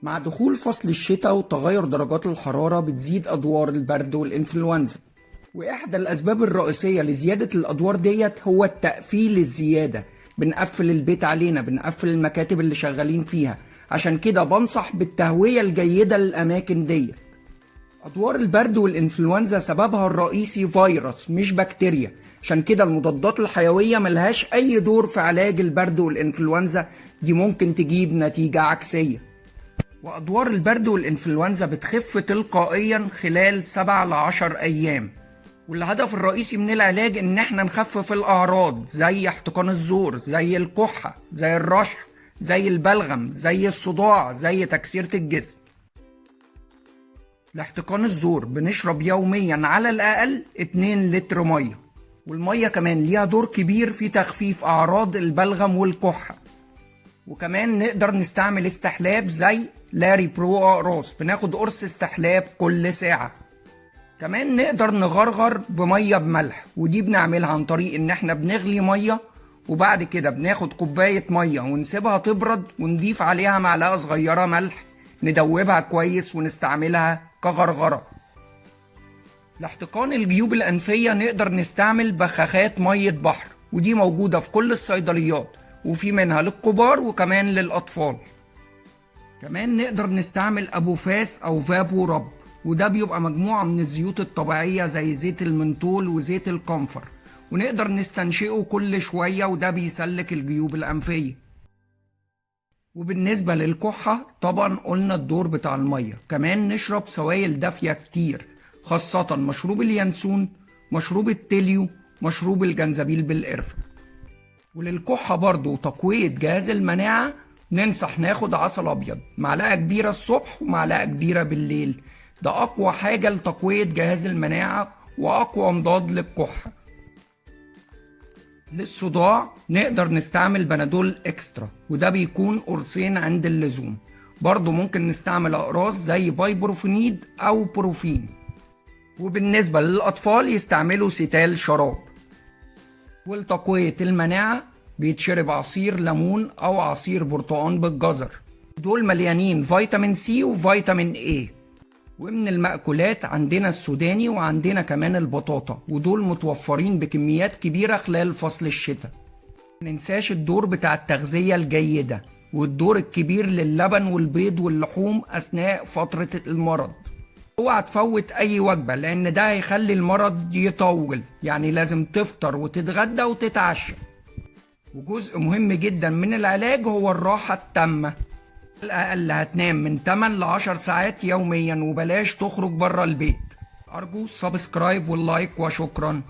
مع دخول فصل الشتاء وتغير درجات الحرارة بتزيد أدوار البرد والإنفلونزا. وإحدى الأسباب الرئيسية لزيادة الأدوار ديت هو التقفيل الزيادة. بنقفل البيت علينا، بنقفل المكاتب اللي شغالين فيها. عشان كده بنصح بالتهوية الجيدة للأماكن ديت. أدوار البرد والإنفلونزا سببها الرئيسي فيروس مش بكتيريا، عشان كده المضادات الحيوية ملهاش أي دور في علاج البرد والإنفلونزا، دي ممكن تجيب نتيجة عكسية. وأدوار البرد والإنفلونزا بتخف تلقائيا خلال 7 ل 10 أيام. والهدف الرئيسي من العلاج إن احنا نخفف الأعراض زي احتقان الزور، زي الكحة، زي الرشح، زي البلغم، زي الصداع، زي تكسيرة الجسم. لاحتقان الزور بنشرب يوميا على الأقل 2 لتر مية. والمية كمان ليها دور كبير في تخفيف أعراض البلغم والكحة. وكمان نقدر نستعمل استحلاب زي لاري برو أقراص، بناخد قرص استحلاب كل ساعة. كمان نقدر نغرغر بمية بملح، ودي بنعملها عن طريق ان احنا بنغلي مية وبعد كده بناخد كوباية مية ونسيبها تبرد ونضيف عليها معلقة صغيرة ملح، ندوبها كويس ونستعملها كغرغرة. لاحتقان الجيوب الأنفية نقدر نستعمل بخاخات مية بحر، ودي موجودة في كل الصيدليات، وفي منها للكبار وكمان للأطفال. كمان نقدر نستعمل أبو فاس أو فابو رب، وده بيبقى مجموعة من الزيوت الطبيعية زي زيت المنتول وزيت الكمفر، ونقدر نستنشقه كل شوية وده بيسلك الجيوب الأنفية. وبالنسبة للكحة طبعا قلنا الدور بتاع المية. كمان نشرب سوائل دافية كتير، خاصة مشروب اليانسون، مشروب التليو، مشروب الجنزبيل بالقرفة. وللكحة برضو وتقوية جهاز المناعة ننصح ناخد عسل أبيض معلقة كبيرة الصبح ومعلقة كبيرة بالليل، ده أقوى حاجة لتقوية جهاز المناعة وأقوى مضاد للكحة. للصداع نقدر نستعمل بنادول اكسترا، وده بيكون قرصين عند اللزوم. برضو ممكن نستعمل أقراص زي بايبروفينيد أو بروفين. وبالنسبة للأطفال يستعملوا ستال شراب. ولتقوية المناعة بيتشرب عصير ليمون أو عصير برتقان بالجزر، دول مليانين فيتامين سي وفيتامين اي. ومن المأكولات عندنا السوداني وعندنا كمان البطاطا، ودول متوفرين بكميات كبيرة خلال فصل الشتاء. مننساش الدور بتاع التغذية الجيدة والدور الكبير للبن والبيض واللحوم أثناء فترة المرض. اوعى تفوت أي وجبة لأن ده هيخلي المرض يطول، يعني لازم تفطر وتتغدى وتتعشى. وجزء مهم جدا من العلاج هو الراحة التامة. الأقل هتنام من 8 ل 10 ساعات يوميا، وبلاش تخرج بره البيت. أرجو سبسكرايب واللايك وشكرا.